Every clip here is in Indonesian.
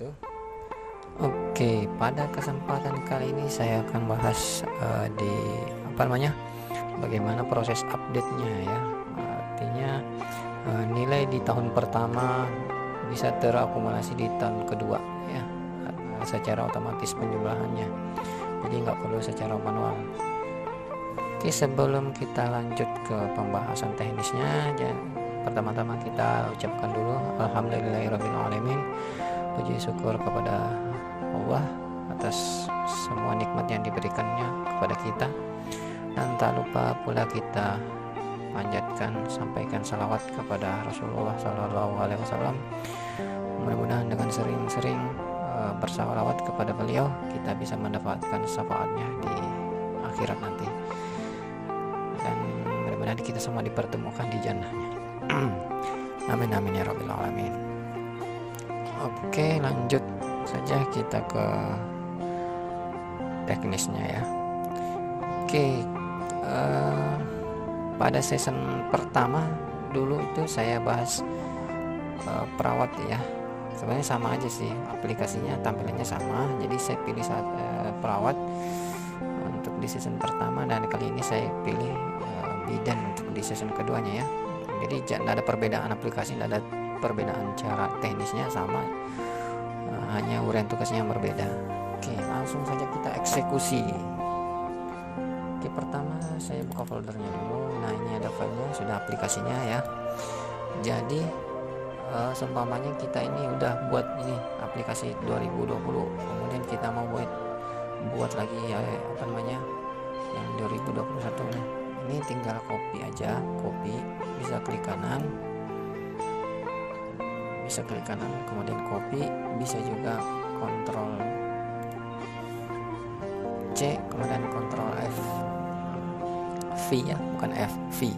wabarakatuh. Oke, pada kesempatan kali ini saya akan bahas bagaimana proses update-nya ya. Artinya nilai di tahun pertama bisa terakumulasi di tahun kedua ya, secara otomatis penjumlahannya. Jadi nggak perlu secara manual. Oke, sebelum kita lanjut ke pembahasan teknisnya, pertama-tama kita ucapkan dulu alhamdulillahirrabbilalamin, puji syukur kepada Allah atas semua nikmat yang diberikannya kepada kita, dan tak lupa pula kita panjatkan, sampaikan salawat kepada Rasulullah SAW. Mudah-mudahan dengan sering-sering bersalawat kepada beliau kita bisa mendapatkan syafaatnya di akhirat nanti, dan mudah-mudahan kita semua dipertemukan di jannahnya. Amin amin ya rabbil alamin. Oke, lanjut saja kita ke teknisnya ya. Oke, pada season pertama dulu itu saya bahas perawat ya. Sebenarnya sama aja sih, aplikasinya tampilannya sama. Jadi saya pilih perawat untuk di season pertama, dan kali ini saya pilih bidan untuk di season keduanya ya. Jadi tidak ada perbedaan aplikasi, tidak ada perbedaan cara teknisnya, sama, hanya uraian tugasnya yang berbeda. Oke, langsung saja kita eksekusi. Oke, pertama saya buka foldernya dulu. Nah, ini ada filenya, sudah aplikasinya ya. Jadi seumpamanya kita ini udah buat ini aplikasi 2020, kemudian kita mau buat lagi ya, yang 2021 nih. Ini tinggal copy aja, bisa klik kanan, kemudian copy, bisa juga Ctrl C kemudian Ctrl V ya, bukan F, V.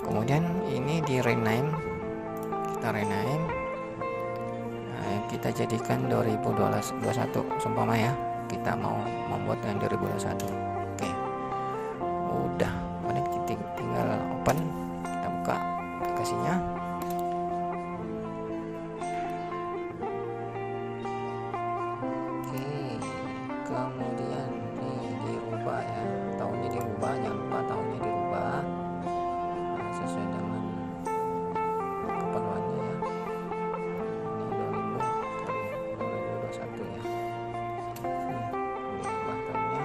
Kemudian ini di rename, kita jadikan 2021 seumpama ya, kita mau membuat yang 2021. Oke, udah, kemudian kita tinggal open, kita buka aplikasinya. Oke, kemudian ini dirubah ya, tahunnya dirubah, jangan lupa tahunnya dirubah sesuai dengan keperluannya ya. Ini 2021 ya. Dirubah tahunnya.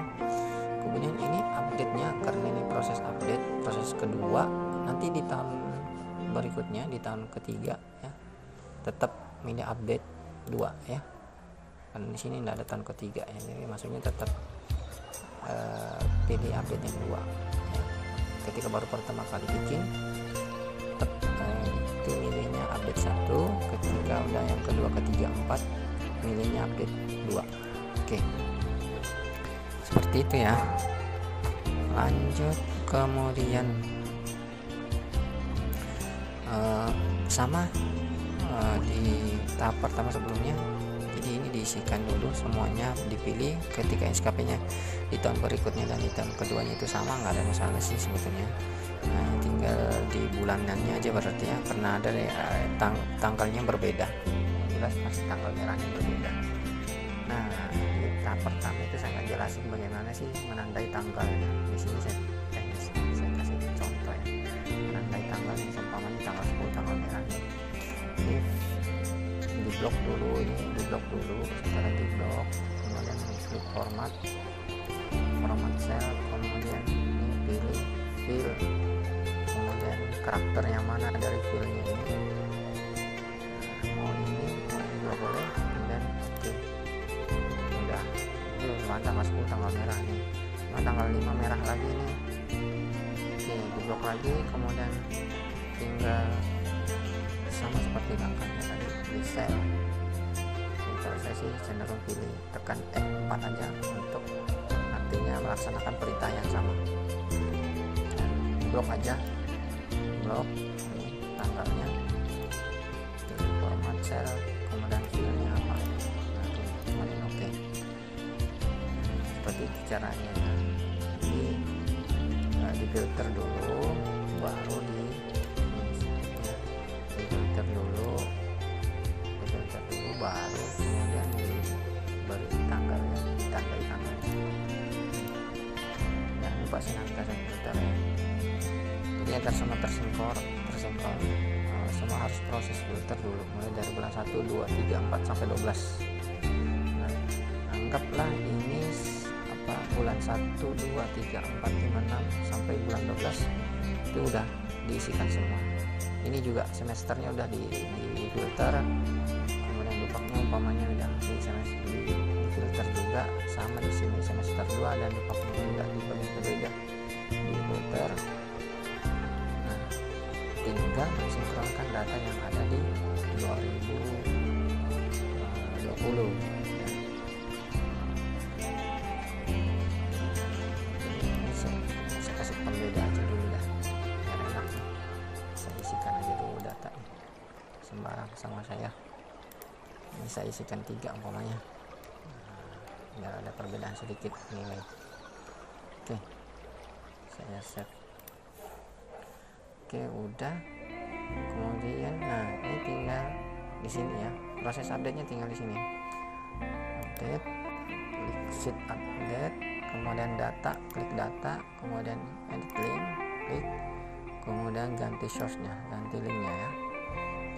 Kemudian ini update-nya, karena ini proses update, proses kedua, nanti di tahun berikutnya, di tahun ketiga ya, tetap milih update 2 ya. Karena di sini tidak ada tahun ketiga ya, jadi maksudnya tetap pilih update yang 2 ya. Ketika baru pertama kali bikin, tetap itu milihnya update 1, ketika udah yang kedua, ketiga, 4 milihnya update 2. Oke, seperti itu ya. Lanjut, kemudian sama di tahap pertama sebelumnya. Jadi ini diisikan dulu semuanya, dipilih ketika SKP-nya di tahun berikutnya dan di tahun keduanya itu sama, nggak ada masalah sih sebetulnya. Nah, tinggal di bulanannya aja berarti ya, karena ada tanggalnya berbeda, jelas pasti tanggal merahnya berbeda. Nah, di tahap pertama itu saya nggak jelasin bagaimana sih menandai tanggalnya. Di sini saya kasih contoh ya, menandai tanggalnya, seumpamanya tanggal 10 tanggal merahnya. Diblok dulu, setelah diblok kemudian klik format cell, kemudian ini pilih fill, kemudian karakter yang mana dari fillnya ini, mau ini juga boleh, dan oke, udah. Tanggal 10 tanggal merah nih, tanggal 5 merah lagi nih. Oke, diblok lagi, kemudian tinggal sama seperti langkahnya tadi, di cell. Kalau saya sih cenderung pilih tekan F4 aja untuk artinya melaksanakan perintah yang sama. Blok aja, blok ini tanggalnya, pilih format cell, kemudian filenya apa, kemudian oke. Seperti itu caranya ya. Jadi di filter dulu, baru di filter dulu baru agar semua tersinkron, semua harus proses filter dulu mulai dari bulan 1, 2, 3, 4 sampai 12. Nah, anggaplah ini bulan 1, 2, 3, 4, 5, 6 sampai bulan 12 itu udah diisikan semua. Ini juga semesternya udah di filter, kemudian dupaknya umpamanya udah di filter juga, sama di sini semester 2 dan dupaknya juga di bagian kedua di filter. Nah, tinggal mensinkronkan data yang ada di 2020 ya. Ini saya kasih pembeda aja dulu dah, biar enak nih. Saya isikan aja dulu data sembarang sama saya. Ini saya isikan 3 umpamanya, biar ada perbedaan sedikit nilai. Oke, saya save. Oke, udah. Kemudian nah ini tinggal di sini ya, proses update nya tinggal di sini, update, klik sheet update, kemudian data, klik data, kemudian edit link, klik, kemudian ganti source nya, ganti linknya ya.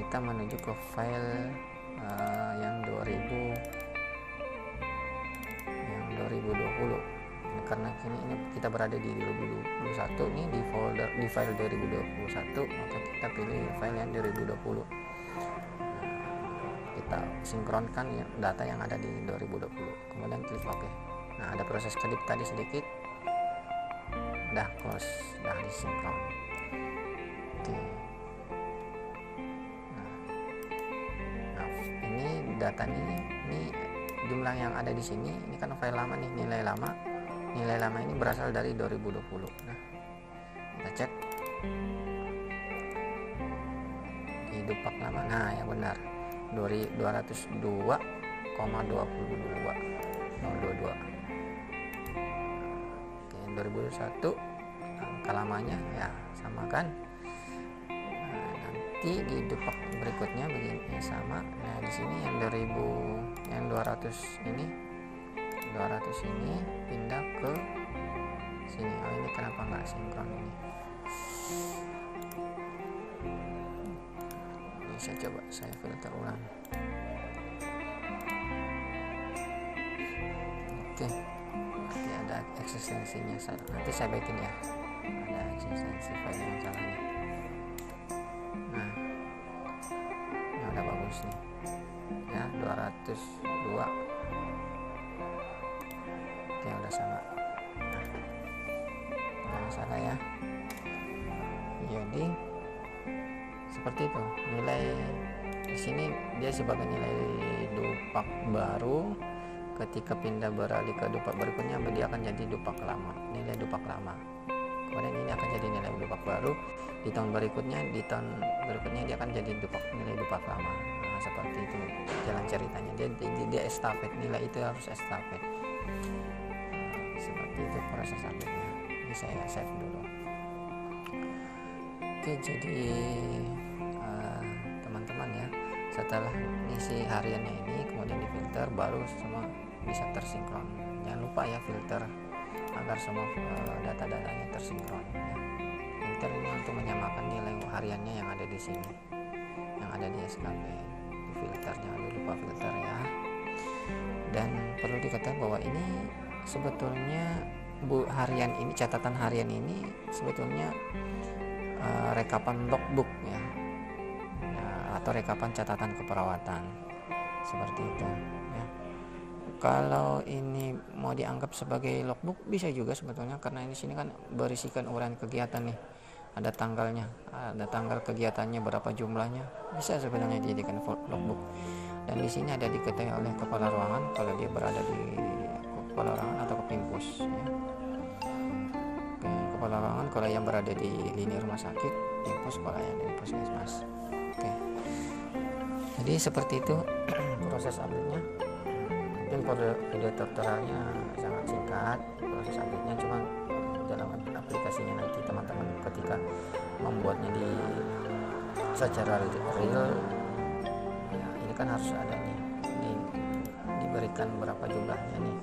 Kita menuju ke file yang 2020 karena ini kita berada di 2021 nih, di file 2021, maka kita pilih file yang 2020. Kita sinkronkan data yang ada di 2020, kemudian klik OK. Nah, ada proses kedip tadi sedikit, udah close, udah disinkron. Oke. Nah, ini data ini jumlah yang ada di sini, ini kan file lama nih, nilai lama ini berasal dari 2020. Nah, kita cek di dupak lama, nah yang benar 202,22 022. Oke, 2021 angka lamanya ya sama kan. Nah, nanti di dupak berikutnya begini sama. Nah, di sini yang 200 ini pindah ke sini. Oh, ini kenapa nggak sinkron ini? Ini saya coba saya filter ulang. Oke, nanti ada eksistensinya, nanti saya baikin ya, ada eksistensi file yang salahnya. Nah, ini udah bagus nih ya, 202. Oke, udah sama. Nah, nggak masalah ya. Jadi seperti itu nilai di sini, dia sebagai nilai dupak baru. Ketika pindah beralih ke dupak berikutnya, dia akan jadi dupak lama, nilai dupak lama. Kemudian ini akan jadi nilai dupak baru di tahun berikutnya, dia akan jadi nilai dupak lama. Nah, seperti itu jalan ceritanya. Dia estafet, nilai itu harus estafet. Seperti itu proses update-nya. Ini saya save dulu. Oke, jadi teman-teman ya, setelah ngisi hariannya ini kemudian difilter, baru semua bisa tersinkron. Jangan lupa ya filter agar semua data-datanya tersinkron ya. Filter ini untuk menyamakan nilai hariannya yang ada di sini, yang ada di SKP. Di filter, jangan lupa filter ya. Dan perlu diketahui bahwa ini sebetulnya harian ini, catatan harian ini sebetulnya rekapan logbook ya, atau rekapan catatan keperawatan seperti itu ya. Kalau ini mau dianggap sebagai logbook bisa juga sebetulnya, karena di sini kan berisikan uraian kegiatan nih, ada tanggalnya, ada tanggal kegiatannya, berapa jumlahnya, bisa sebetulnya dijadikan logbook. Dan di sini ada diketahui oleh kepala ruangan kalau dia berada di kepala ruangan atau kepimpus ya. Kepala ruangan kalau yang berada di lini rumah sakit, pimpus kalau yang di puskesmas. Oke. Jadi seperti itu proses update-nya. Mungkin video tutorialnya sangat singkat proses update-nya, cuma dalam aplikasinya nanti teman-teman ketika membuatnya secara real ya, ini kan harus ada nih diberikan berapa jumlahnya nih,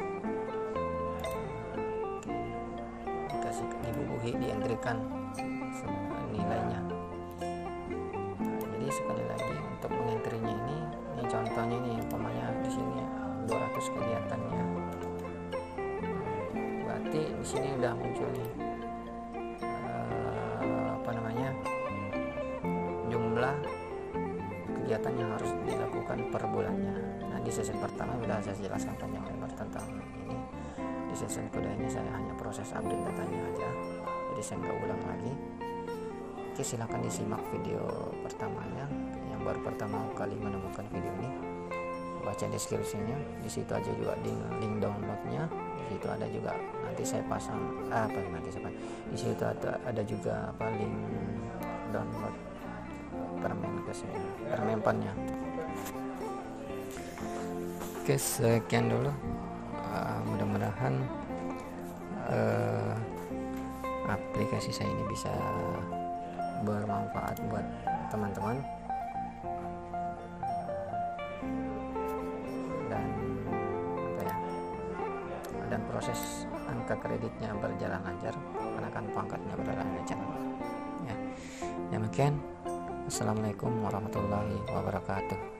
dibubuhi, dientrikan nilainya. Jadi sekali lagi untuk mengentrinya ini contohnya nih, umpamanya di sini 200 kegiatannya, berarti di sini udah muncul nih jumlah kegiatan yang harus dilakukan per bulannya. Nah, di sesi pertama sudah saya jelaskan panjang lebar tentang ini. Di sesi kedua ini saya hanya proses update datanya aja, jadi saya nggak ulang lagi. Oke, silahkan disimak video pertamanya yang baru pertama kali menemukan video ini. Baca deskripsinya, di situ aja juga link downloadnya. Di situ ada juga nanti saya pasang di situ ada juga link download permenpannya. Oke, sekian dulu. Mudah-mudahan aplikasi saya ini bisa bermanfaat buat teman-teman, dan proses angka kreditnya berjalan lancar karena kan pangkatnya berjalan lancar ya. Demikian, assalamualaikum warahmatullahi wabarakatuh.